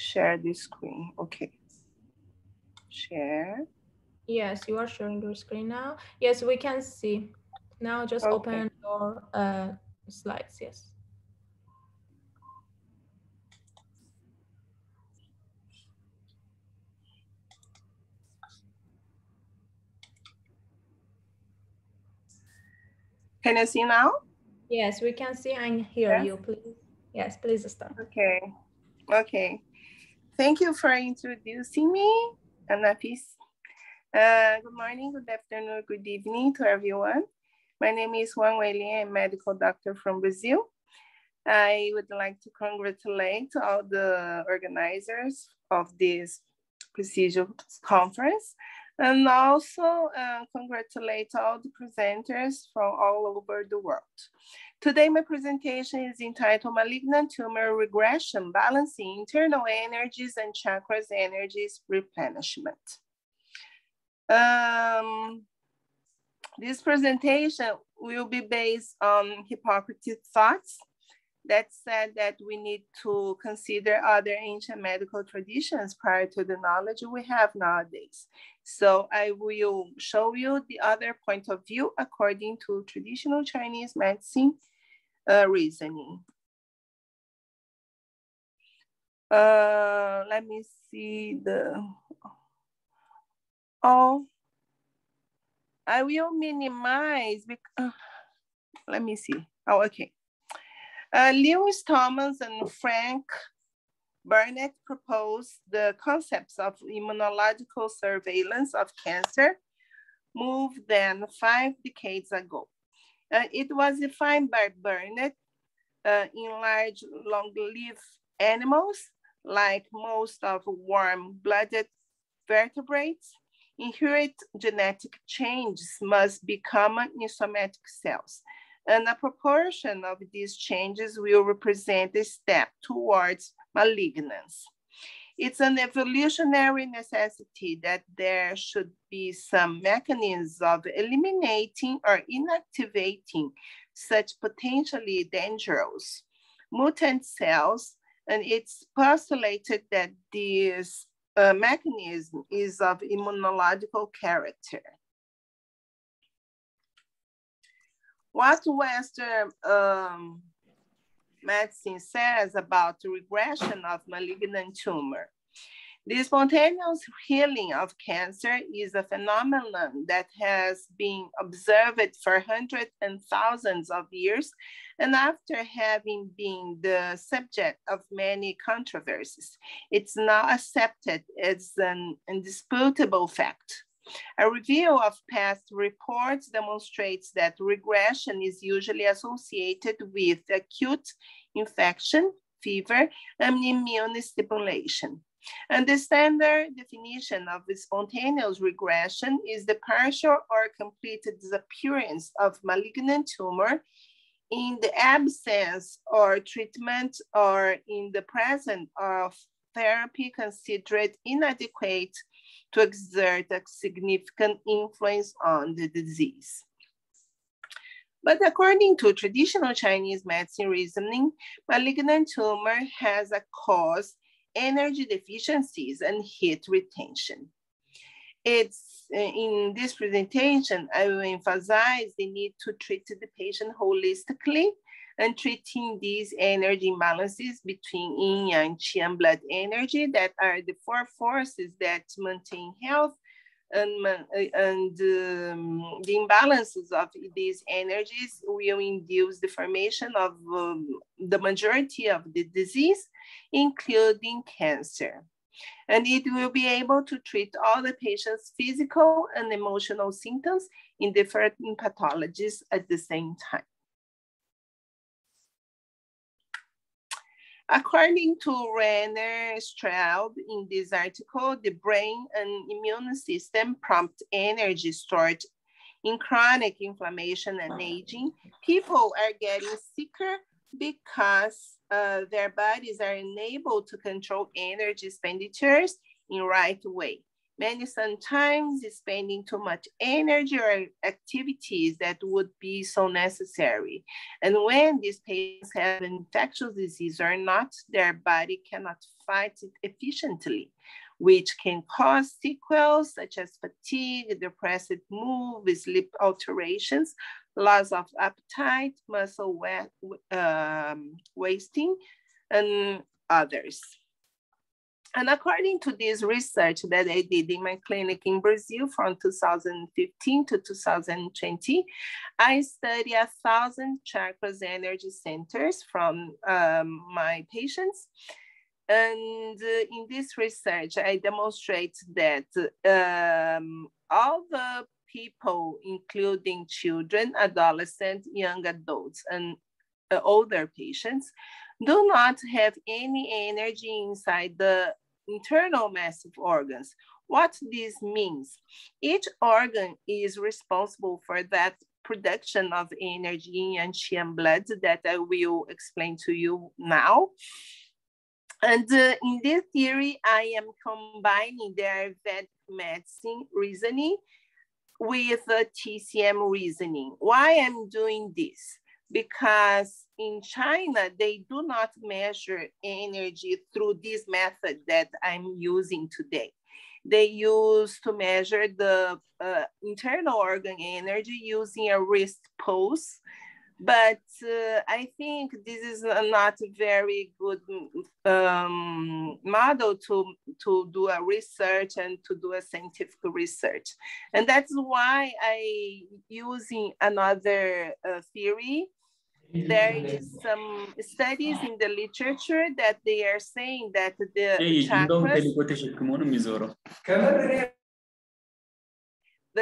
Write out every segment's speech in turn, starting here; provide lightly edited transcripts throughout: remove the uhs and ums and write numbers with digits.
share the screen. Okay. Share. Yes, you are sharing your screen now. Yes, we can see. Now just Okay. open your slides, yes. Can you see now? Yes, we can see and hear Yes. you, please. Yes, please start. Okay. Okay. Thank you for introducing me, Anapis. Good morning, good afternoon, good evening to everyone. My name is Huang, I'm a medical doctor from Brazil. I would like to congratulate all the organizers of this prestigious conference, and also congratulate all the presenters from all over the world. Today, my presentation is entitled Malignant Tumor Regression, Balancing Internal Energies and Chakras Energies Replenishment. This presentation will be based on Hippocrates' thoughts that said that we need to consider other ancient medical traditions prior to the knowledge we have nowadays. So I will show you the other point of view according to traditional Chinese medicine reasoning. Let me see the, I will minimize, because, let me see, okay. Lewis Thomas and Frank Burnett proposed the concepts of immunological surveillance of cancer more than 5 decades ago. It was defined by Burnett in large, long-lived animals, like most of warm-blooded vertebrates. Inherent genetic changes must be common in somatic cells, and a proportion of these changes will represent a step towards malignance. It's an evolutionary necessity that there should be some mechanisms of eliminating or inactivating such potentially dangerous mutant cells, and it's postulated that this mechanism is of immunological character. What Western medicine says about the regression of malignant tumor. The spontaneous healing of cancer is a phenomenon that has been observed for hundreds and thousands of years, and after having been the subject of many controversies, it's now accepted as an indisputable fact. A review of past reports demonstrates that regression is usually associated with acute infection, fever, and immune stimulation. And the standard definition of spontaneous regression is the partial or complete disappearance of malignant tumor in the absence or treatment or in the presence of therapy considered inadequate to exert a significant influence on the disease. But according to traditional Chinese medicine reasoning, malignant tumor has a cause, energy deficiencies, and heat retention. It's in this presentation, I will emphasize the need to treat the patient holistically and treating these energy imbalances between yin, yang, qi, and blood energy that are the 4 forces that maintain health, and the imbalances of these energies will induce the formation of the majority of the disease, including cancer. And it will be able to treat all the patient's physical and emotional symptoms in different pathologies at the same time. According to Renner Straub in this article, the brain and immune system prompt energy stored in chronic inflammation and aging. People are getting sicker because their bodies are unable to control energy expenditures in the right way. Many sometimes spending too much energy or activities that would be so necessary. And when these patients have an infectious disease or not, their body cannot fight it efficiently, which can cause sequels such as fatigue, depressive mood, sleep alterations, loss of appetite, muscle wasting, and others. And according to this research that I did in my clinic in Brazil from 2015 to 2020, I studied 1,000 chakras energy centers from my patients. And in this research, I demonstrate that all the people, including children, adolescents, young adults, and older patients, do not have any energy inside the internal massive organs. What this means, each organ is responsible for that production of energy in Yin blood that I will explain to you now. And in this theory, I am combining the Ayurvedic medicine reasoning with TCM reasoning. Why I'm doing this? Because in China, they do not measure energy through this method that I'm using today. They use to measure the internal organ energy using a wrist pulse. But I think this is not a very good model to do a research and to do a scientific research. And that's why I using another theory. There is some studies in the literature that they are saying that the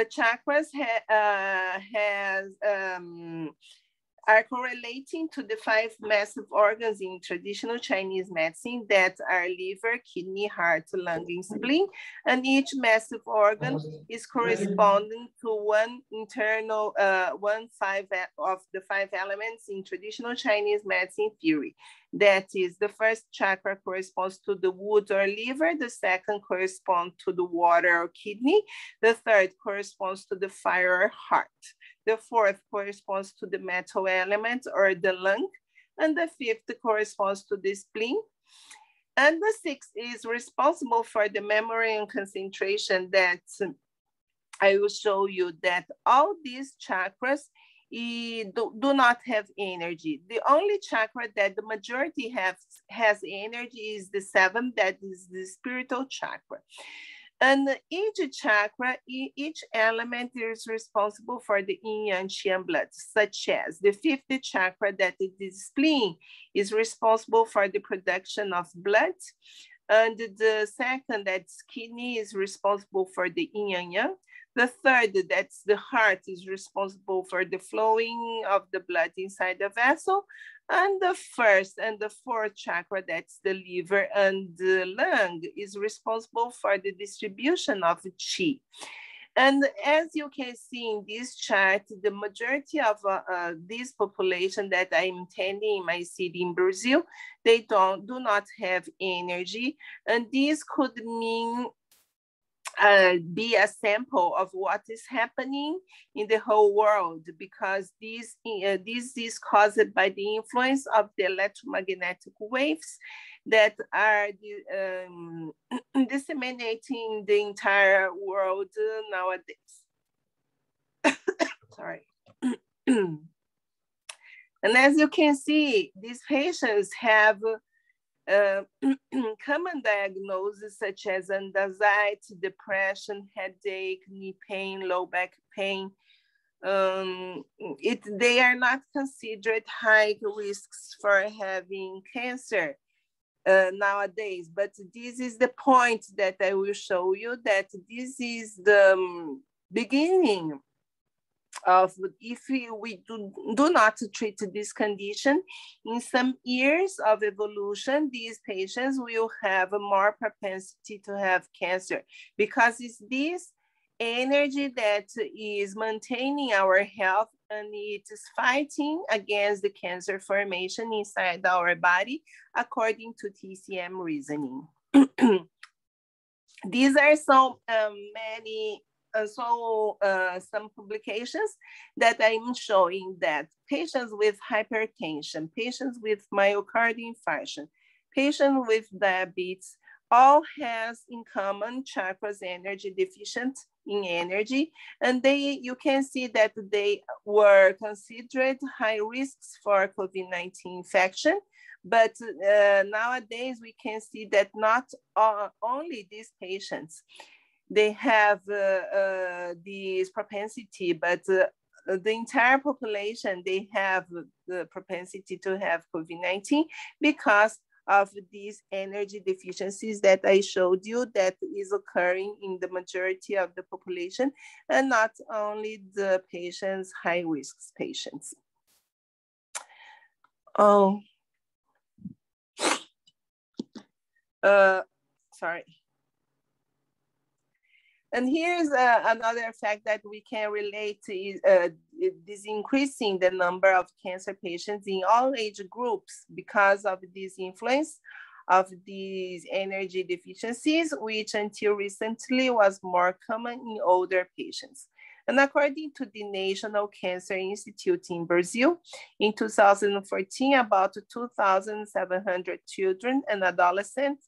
chakras are correlating to the 5 massive organs in traditional Chinese medicine that are liver, kidney, heart, lung, and spleen. And each massive organ is corresponding to one internal, of the 5 elements in traditional Chinese medicine theory. That is, the first chakra corresponds to the wood or liver, the second corresponds to the water or kidney, the third corresponds to the fire or heart. The fourth corresponds to the metal element or the lung, and the fifth corresponds to the spleen. And the sixth is responsible for the memory and concentration that I will show you that all these chakras do not have energy. The only chakra that the majority has energy is the 7th, that is the spiritual chakra. And each chakra, each element is responsible for the yin and yang blood, such as the 5th chakra, that is the spleen, is responsible for the production of blood. And the second, that's kidney, is responsible for the yin and yang. The third, that's the heart, is responsible for the flowing of the blood inside the vessel. And the first and the fourth chakra, that's the liver and the lung, is responsible for the distribution of qi. And as you can see in this chart, the majority of this population that I'm attending in my city in Brazil, they do not have energy. And this could mean be a sample of what is happening in the whole world, because this is caused by the influence of the electromagnetic waves that are disseminating the entire world nowadays. Sorry. And as you can see, these patients have common diagnoses such as anxiety, depression, headache, knee pain, low back pain. They are not considered high risks for having cancer nowadays, but this is the point that I will show you, that this is the beginning of, if we do not treat this condition, in some years of evolution, these patients will have a more propensity to have cancer, because it's this energy that is maintaining our health, and it is fighting against the cancer formation inside our body, according to TCM reasoning. These are so some publications that I'm showing that patients with hypertension, patients with myocardial infarction, patients with diabetes, all has in common chakras energy deficient in energy. And you can see that they were considered high risks for COVID-19 infection. But nowadays we can see that not only these patients, they have this propensity, but the entire population, they have the propensity to have COVID-19 because of these energy deficiencies that I showed you that is occurring in the majority of the population, and not only the patients, high risk patients. Oh, sorry. And here's another fact that we can relate to is this increasing the number of cancer patients in all age groups because of this influence of these energy deficiencies, which until recently was more common in older patients. And according to the National Cancer Institute in Brazil, in 2014, about 2,700 children and adolescents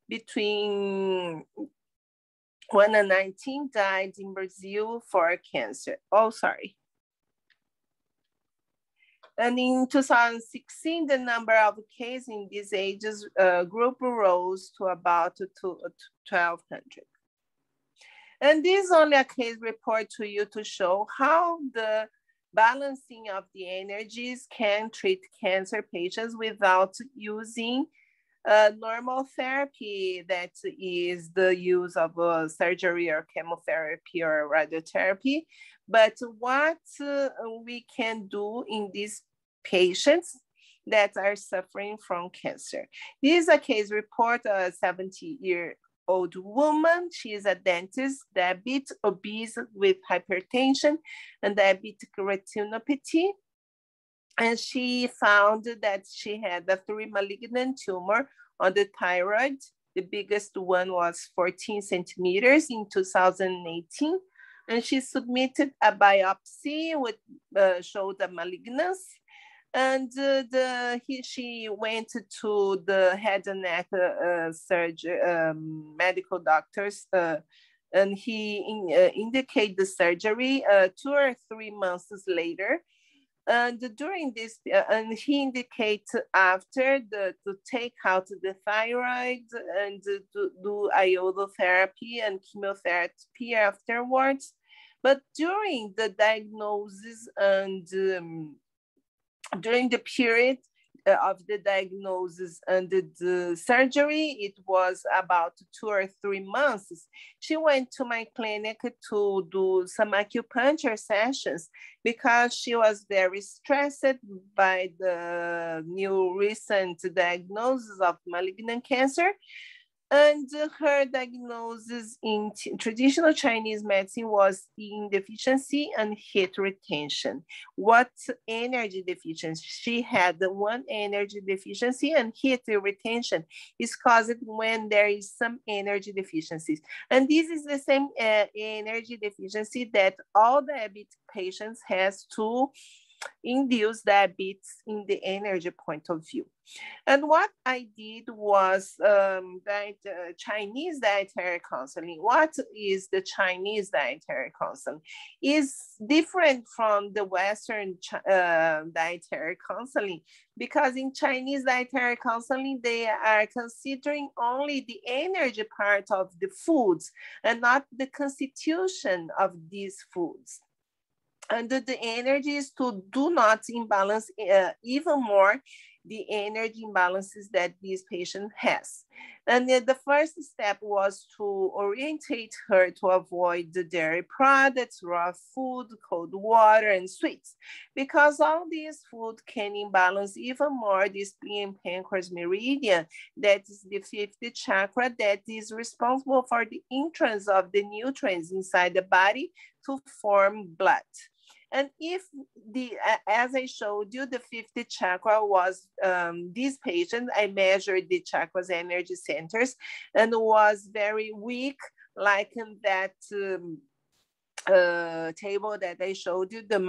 between 1 and 19 died in Brazil for cancer. Oh, sorry. And in 2016, the number of cases in these ages group rose to about 1,200. And this is only a case report to you to show how the balancing of the energies can treat cancer patients without using normal therapy, that is the use of surgery or chemotherapy or radiotherapy. But what we can do in these patients that are suffering from cancer. This is a case report, a 70-year-old woman. She is a dentist, diabetic, obese with hypertension and diabetic retinopathy. And she found that she had a 3 malignant tumor on the thyroid. The biggest one was 14 centimeters in 2018. And she submitted a biopsy which showed a malignancy. And she went to the head and neck medical doctors, and he indicated the surgery 2 or 3 months later. And during this, and he indicates after to take out the thyroid and to do iodotherapy and chemotherapy afterwards. But during the diagnosis and during the period of the diagnosis and the surgery, it was about 2 or 3 months. She went to my clinic to do some acupuncture sessions because she was very stressed by the new recent diagnosis of malignant cancer. And her diagnosis in traditional Chinese medicine was in deficiency and heat retention. What energy deficiency? She had one energy deficiency, and heat retention is caused when there is some energy deficiencies. And this is the same energy deficiency that all diabetic patients has to induce diabetes in the energy point of view. And what I did was Chinese dietary counseling. What is the Chinese dietary counseling? Is different from the Western dietary counseling, because in Chinese dietary counseling, they are considering only the energy part of the foods and not the constitution of these foods. And the energy is to do not imbalance even more the energy imbalances that this patient has. And the first step was to orientate her to avoid the dairy products, raw food, cold water, and sweets, because all these food can imbalance even more the spleen and pancreas meridian, that is the 5th chakra that is responsible for the entrance of the nutrients inside the body to form blood. And if as I showed you, the fifth chakra was this patient, I measured the chakras energy centers and was very weak, like in that table that I showed you. The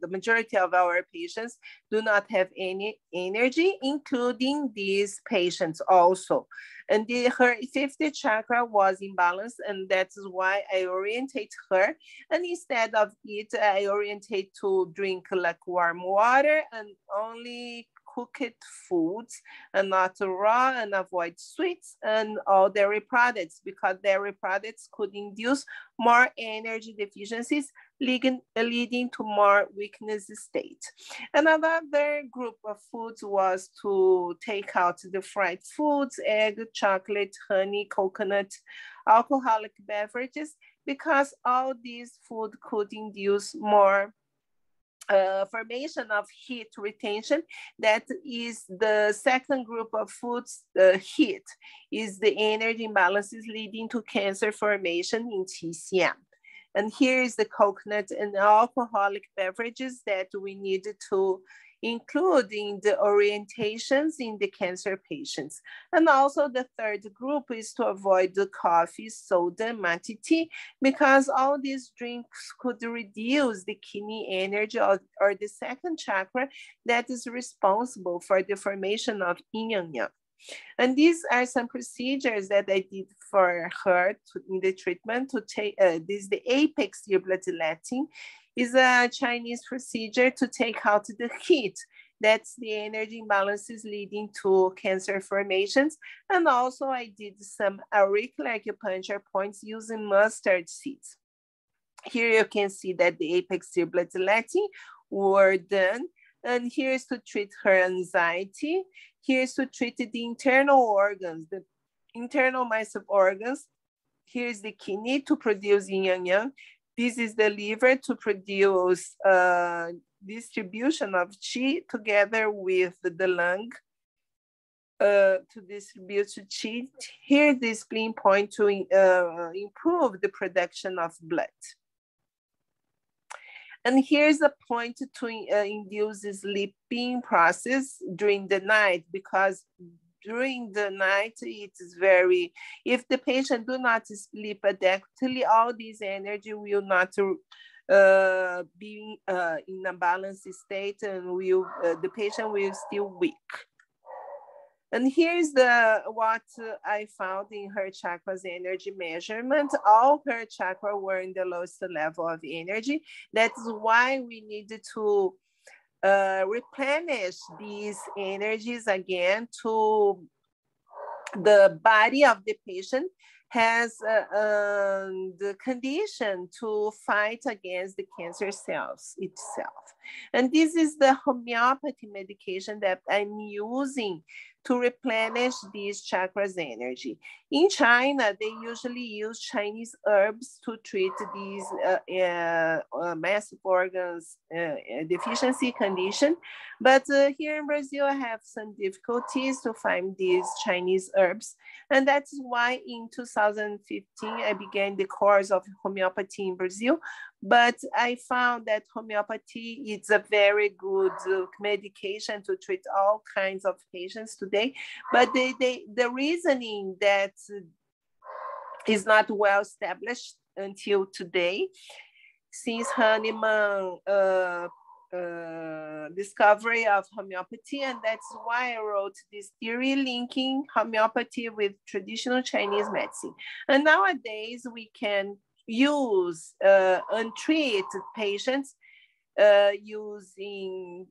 majority of our patients do not have any energy, including these patients also. And her fifth chakra was imbalanced, and that's why I orientate her. And instead of it, I orientate to drink like warm water and only cooked foods and not raw, and avoid sweets and all dairy products, because dairy products could induce more energy deficiencies, leading to more weakness state. Another group of foods was to take out the fried foods, egg, chocolate, honey, coconut, alcoholic beverages, because all these food could induce more formation of heat retention. That is the second group of foods. Heat is the energy imbalances leading to cancer formation in TCM. And here is the coconut and alcoholic beverages that we need to include in the orientations in the cancer patients. And also the third group is to avoid the coffee, soda, mate tea, because all these drinks could reduce the kidney energy or the second chakra that is responsible for the formation of yin and yang. And these are some procedures that I did for her in the treatment to take, this is the apex bloodletting, is a Chinese procedure to take out the heat. That's the energy imbalances leading to cancer formations. And also I did some auricular acupuncture points using mustard seeds. Here you can see that the apex bloodletting were done. And here's to treat her anxiety. Here's to treat the internal organs, the internal massive organs. Here's the kidney to produce yin and yang. This is the liver to produce distribution of qi, together with the lung to distribute qi. Here's the spleen point to improve the production of blood. And here's a point to induce the sleeping process during the night, because during the night, it is very, if the patient do not sleep adequately, all this energy will not be in a balanced state, and will the patient will still weak. And here's what I found in her chakras energy measurement. All her chakras were in the lowest level of energy. That's why we needed to replenish these energies again to the body of the patient has the condition to fight against the cancer cells itself. And this is the homeopathy medication that I'm using to replenish these chakras energy. In China, they usually use Chinese herbs to treat these massive organs deficiency condition. But here in Brazil, I have some difficulties to find these Chinese herbs. And that's why in 2015, I began the course of homeopathy in Brazil. But I found that homeopathy is a very good medication to treat all kinds of patients today. But the reasoning that is not well established until today, since Hahnemann discovery of homeopathy, and that's why I wrote this theory linking homeopathy with traditional Chinese medicine. And nowadays we can use untreated patients using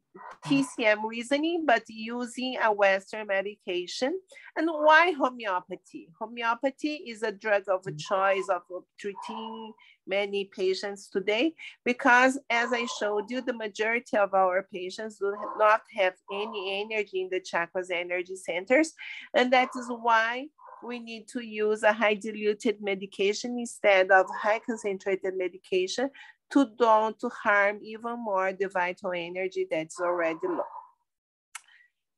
TCM reasoning, but using a Western medication. And why homeopathy? Homeopathy is a drug of choice of treating many patients today, because as I showed you, the majority of our patients do not have any energy in the chakras energy centers. And that is why we need to use a high diluted medication instead of high concentrated medication to don't harm even more the vital energy that's already low.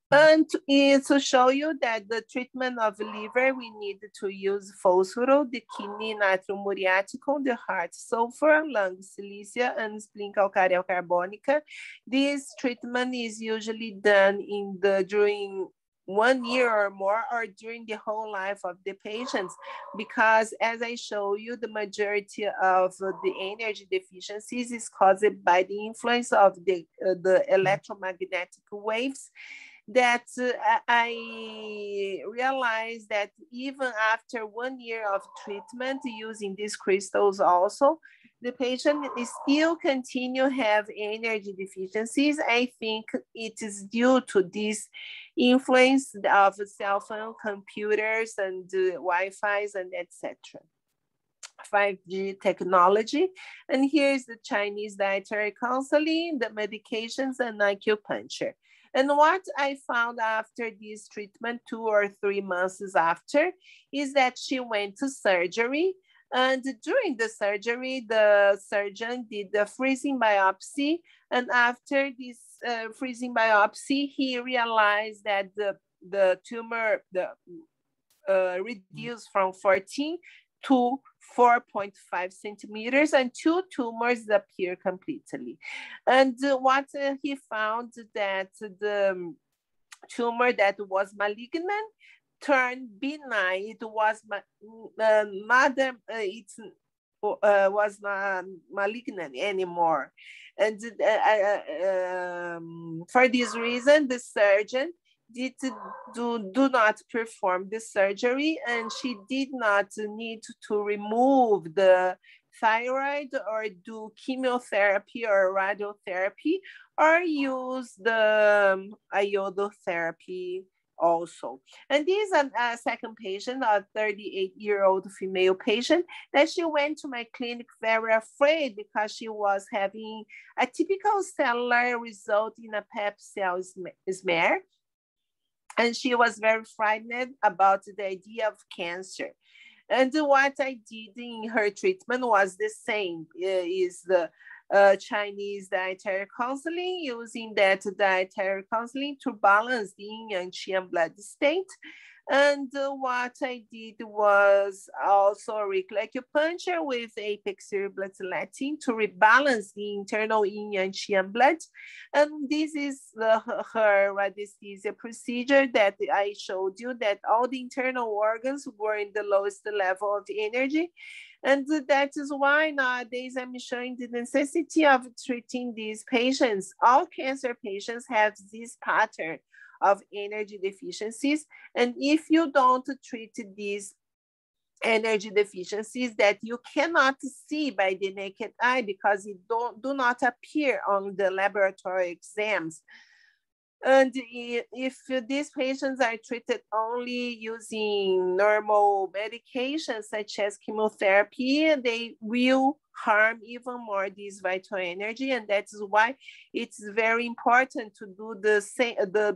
And to show you that the treatment of liver, we need to use phosphorus, the kidney natrium muriaticum, the heart sulfur, lung silicia, and spleen calcareal carbonica. This treatment is usually done during 1 year or more, or during the whole life of the patients, because as I show you, the majority of the energy deficiencies is caused by the influence of the electromagnetic waves that I realized that even after 1 year of treatment using these crystals also, the patient is still continue have energy deficiencies. I think it is due to this influence of cell phone, computers, and Wi-Fi's and etc. 5G technology. And here's the Chinese dietary counseling, the medications, and acupuncture. And what I found after this treatment, 2 or 3 months after, is that she went to surgery. And during the surgery, the surgeon did the freezing biopsy. And after this freezing biopsy, he realized that the tumor reduced from 14 to 4.5 centimeters, and 2 tumors appear completely. And what he found that the tumor that was malignant turned benign. It was was not malignant anymore. And for this reason, the surgeon do not perform the surgery, and she did not need to remove the thyroid or do chemotherapy or radiotherapy or use the iodotherapy also. And this is a second patient, a 38-year-old female patient, that she went to my clinic very afraid because she was having a typical cellular result in a PEP cell smear. And she was very frightened about the idea of cancer. And what I did in her treatment was the same, is the Chinese dietary counseling, using that dietary counseling to balance the yin and yang blood state. And what I did was also auricular acupuncture with apex bloodletting to rebalance the internal yin and yang blood. And this is her radiesthesia procedure that I showed you, that all the internal organs were in the lowest level of energy. And that is why nowadays I'm showing the necessity of treating these patients. All cancer patients have this pattern of energy deficiencies. And if you don't treat these energy deficiencies that you cannot see by the naked eye because it do not appear on the laboratory exams. And if these patients are treated only using normal medications such as chemotherapy, they will harm even more this vital energy. And that is why it's very important to do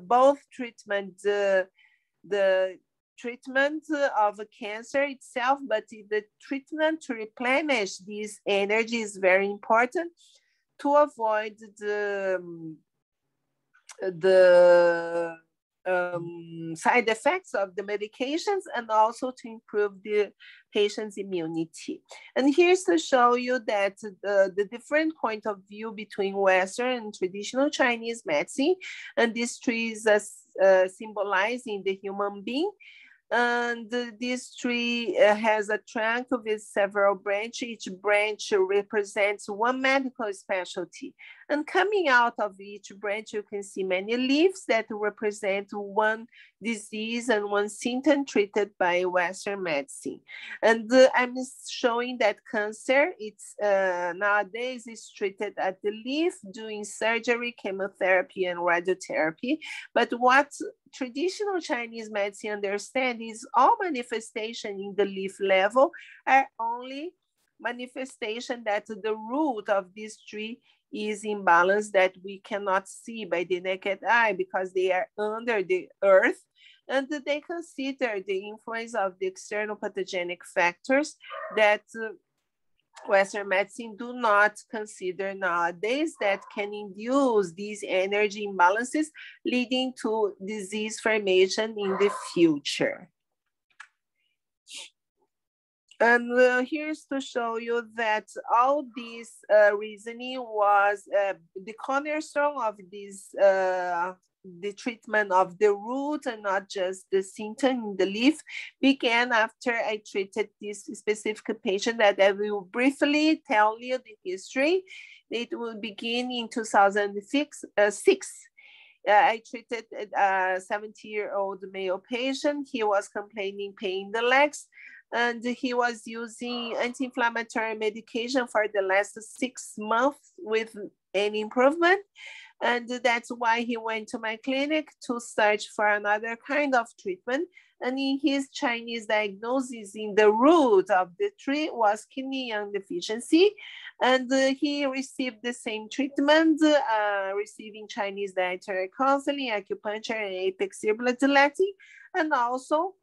both treatment, the treatment of cancer itself, but the treatment to replenish this energy is very important to avoid the side effects of the medications, and also to improve the patient's immunity. And here's to show you that the different point of view between Western and traditional Chinese medicine, and this tree is symbolizing the human being. And this tree has a trunk with several branches. Each branch represents one medical specialty. And coming out of each branch, you can see many leaves that represent one disease and one symptom treated by Western medicine. And I'm showing that cancer, it's nowadays is treated at the leaf, doing surgery, chemotherapy, and radiotherapy. But what traditional Chinese medicine understand is all manifestation in the leaf level are only manifestation that the root of this tree is imbalance that we cannot see by the naked eye because they are under the earth, and they consider the influence of the external pathogenic factors that Western medicine do not consider nowadays that can induce these energy imbalances, leading to disease formation in the future. And here's to show you that all this reasoning was the cornerstone of this the treatment of the root and not just the symptom in the leaf began after I treated this specific patient that I will briefly tell you the history. It will begin in 2006. I treated a 70-year-old male patient. He was complaining pain in the legs, and he was using anti-inflammatory medication for the last 6 months with any improvement. And that's why he went to my clinic to search for another kind of treatment. And in his Chinese diagnosis, in the root of the tree was kidney yang deficiency. And he received the same treatment, receiving Chinese dietary counseling, acupuncture, and apex bloodletting. And also,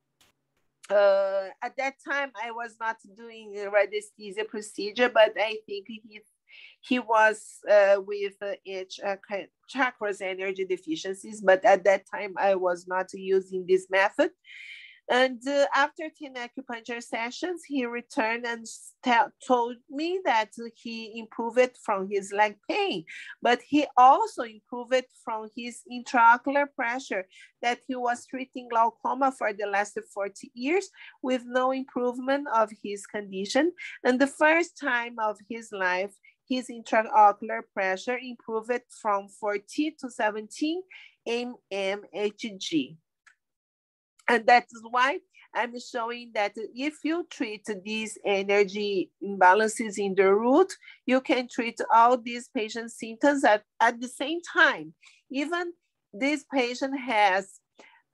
at that time, I was not doing a radiesthesia procedure, but I think he was with chakras energy deficiencies, but at that time I was not using this method. And after 10 acupuncture sessions, he returned and told me that he improved from his leg pain, but he also improved from his intraocular pressure that he was treating glaucoma for the last 40 years with no improvement of his condition. And the first time of his life, his intraocular pressure improved from 40 to 17 mmHg. And that's why I'm showing that if you treat these energy imbalances in the root, you can treat all these patient symptoms at the same time. Even this patient has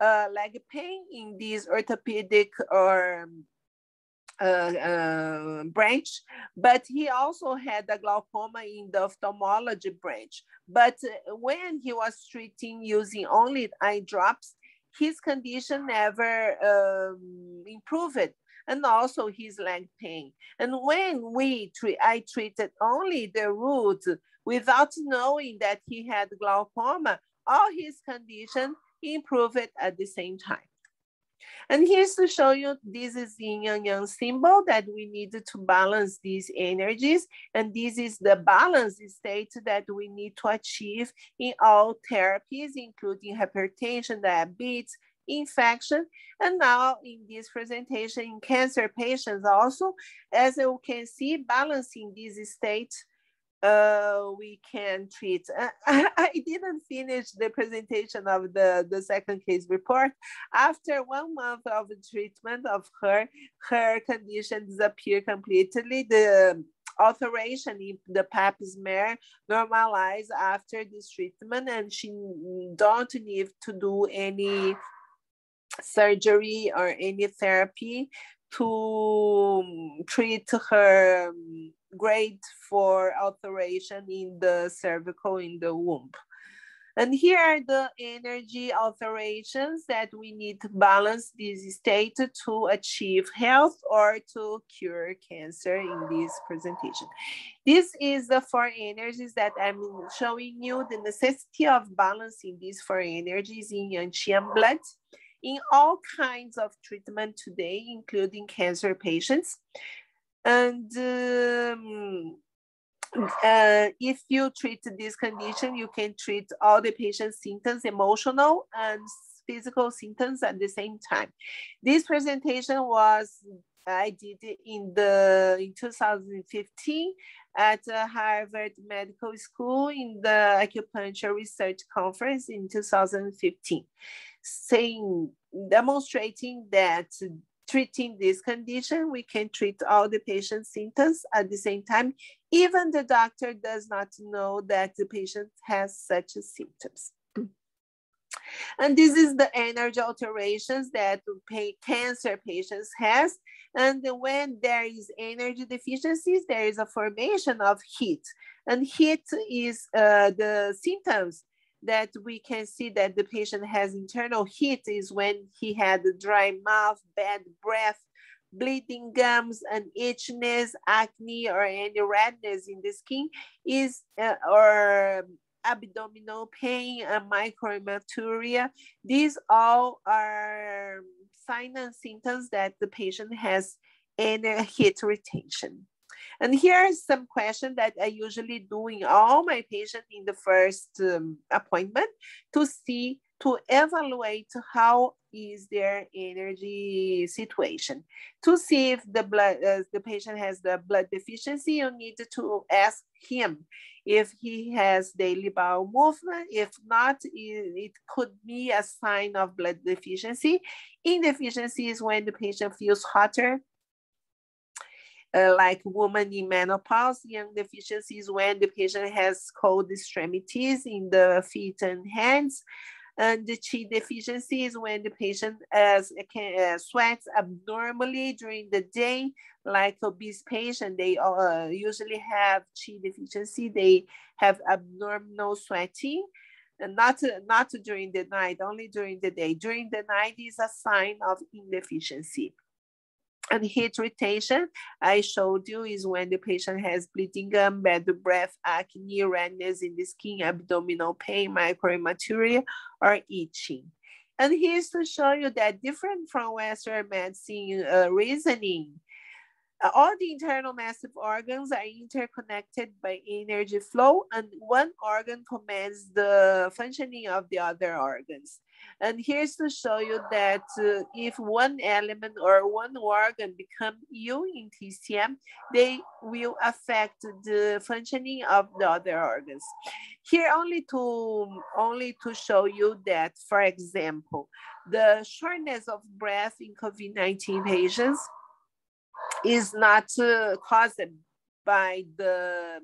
leg pain in this orthopedic or branch, but he also had a glaucoma in the ophthalmology branch. But when he was treating using only eye drops, his condition never improved, and also his leg pain. And when I treated only the root without knowing that he had glaucoma, all his condition improved at the same time. And here's to show you, this is the yin and yang symbol that we need to balance these energies. And this is the balance state that we need to achieve in all therapies, including hypertension, diabetes, infection. And now in this presentation in cancer patients also, as you can see, balancing these states, we can treat. I didn't finish the presentation of the second case report. After 1 month of treatment of her condition disappeared completely. The alteration in the pap smear normalized after this treatment, and she don't need to do any surgery or any therapy to treat her grade 4 alteration in the cervical, in the womb. And here are the energy alterations that we need to balance this state to achieve health or to cure cancer in this presentation. This is the 4 energies that I'm showing you, the necessity of balancing these 4 energies in Yang Qian blood in all kinds of treatment today, including cancer patients. And if you treat this condition, you can treat all the patient's symptoms, emotional and physical symptoms at the same time. This presentation I did it in 2015 at Harvard Medical School in the Acupuncture Research Conference in 2015, demonstrating that treating this condition, we can treat all the patient's symptoms at the same time. Even the doctor does not know that the patient has such symptoms. And this is the energy alterations that cancer patients has. And when there is energy deficiencies, there is a formation of heat. And heat is the symptoms that we can see that the patient has internal heat is when he had a dry mouth, bad breath, bleeding gums and itchiness, acne, or any redness in the skin is or abdominal pain and microhematuria. These all are signs and symptoms that the patient has any heat retention. And here are some questions that I usually do in all my patients in the first appointment to see, to evaluate how is their energy situation. To see if the patient has the blood deficiency, you need to ask him if he has daily bowel movement. If not, it could be a sign of blood deficiency. Indeficiency is when the patient feels hotter, like woman in menopause. Young deficiency is when the patient has cold extremities in the feet and hands. And the chi deficiency is when the patient sweats abnormally during the day, like obese patient. They usually have chi deficiency. They have abnormal sweating, and not during the night, only during the day. During the night is a sign of indeficiency. And heat retention, I showed you, is when the patient has bleeding gum, bad breath, acne, redness in the skin, abdominal pain, microhematuria, or itching. And here's to show you that different from Western medicine reasoning, all the internal massive organs are interconnected by energy flow, and one organ commands the functioning of the other organs. And here's to show you that if one element or one organ become ill in TCM, they will affect the functioning of the other organs. Here only to show you that, for example, the shortness of breath in COVID-19 patients is not caused by the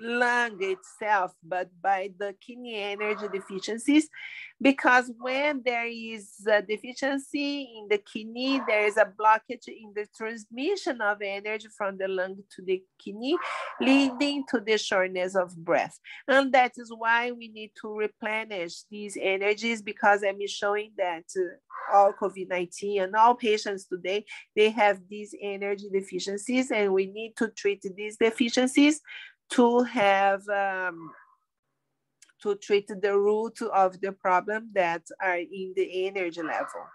lung itself, but by the kidney energy deficiencies, because when there is a deficiency in the kidney, there is a blockage in the transmission of energy from the lung to the kidney, leading to the shortness of breath. And that is why we need to replenish these energies, because I'm showing that all COVID-19 and all patients today, they have these energy deficiencies, and we need to treat these deficiencies to have to treat the root of the problem that are in the energy level.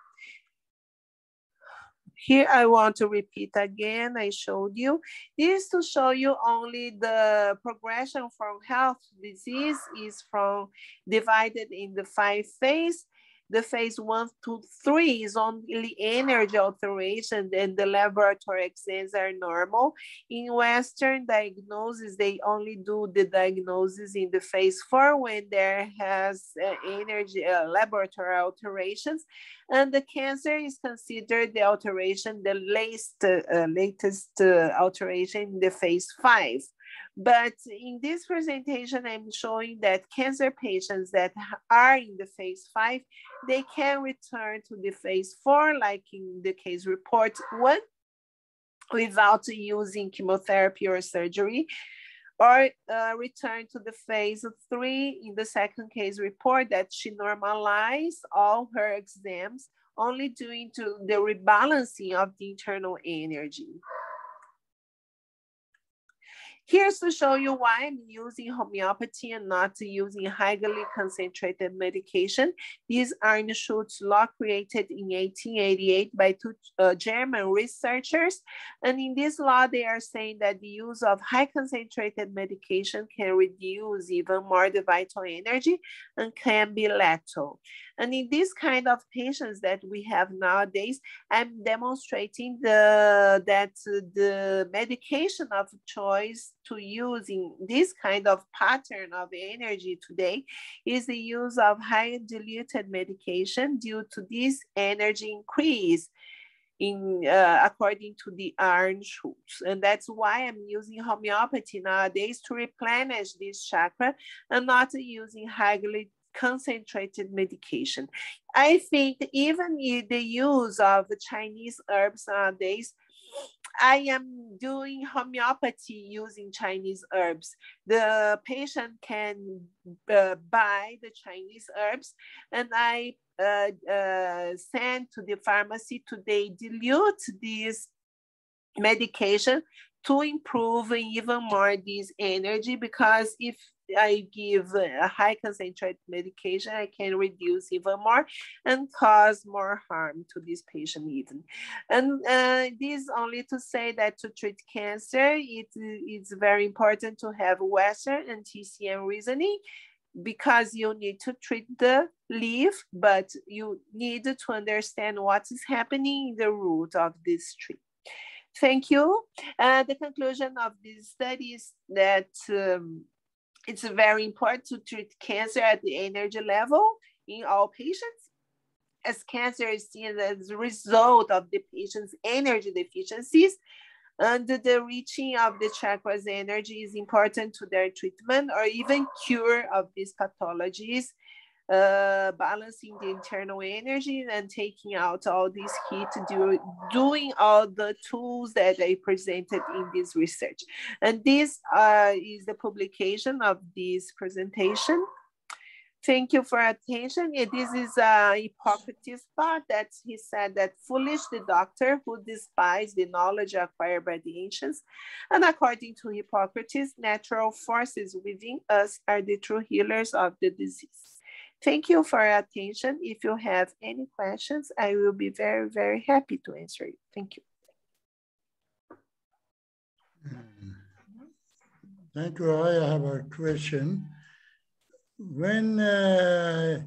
Here I want to repeat again, I showed you. This to show you only the progression from health disease is from divided in the 5 phases. The phase 1 to 3 is only energy alteration, and the laboratory exams are normal. In Western diagnosis, they only do the diagnosis in the phase 4 when there has energy laboratory alterations, and the cancer is considered the alteration, the latest alteration in the phase 5. But in this presentation, I'm showing that cancer patients that are in the phase 5, they can return to the phase 4, like in the case report 1, without using chemotherapy or surgery, or return to the phase 3 in the second case report that she normalized all her exams, only due to the rebalancing of the internal energy. Here's to show you why I'm using homeopathy and not using highly concentrated medication. These Arnschutz law created in 1888 by 2 German researchers. And in this law, they are saying that the use of high concentrated medication can reduce even more the vital energy and can be lethal. And in this kind of patients that we have nowadays, I'm demonstrating that the medication of choice to use in this kind of pattern of energy today is the use of high diluted medication due to this energy increase in according to the Arnschutz. And that's why I'm using homeopathy nowadays to replenish this chakra and not using highly concentrated medication. I think even the use of Chinese herbs nowadays I am doing homeopathy using Chinese herbs. The patient can buy the Chinese herbs, and I send to the pharmacy to they dilute this medication to improve even more this energy, because if I give a high concentrated medication, I can reduce even more and cause more harm to this patient even. And this only to say that to treat cancer, it's very important to have Western and TCM reasoning, because you need to treat the leaf, but you need to understand what is happening in the root of this tree. Thank you. The conclusion of this study is that it's very important to treat cancer at the energy level in all patients, as cancer is seen as a result of the patient's energy deficiencies, and the reaching of the chakras energy is important to their treatment or even cure of these pathologies, balancing the internal energy and taking out all this heat, doing all the tools that I presented in this research. And this is the publication of this presentation. Thank you for attention. This is Hippocrates' thought that he said that foolish the doctor who despises the knowledge acquired by the ancients. And according to Hippocrates, natural forces within us are the true healers of the disease. Thank you for your attention. If you have any questions, I will be very, very happy to answer you. Thank you. Thank you. I have a question. When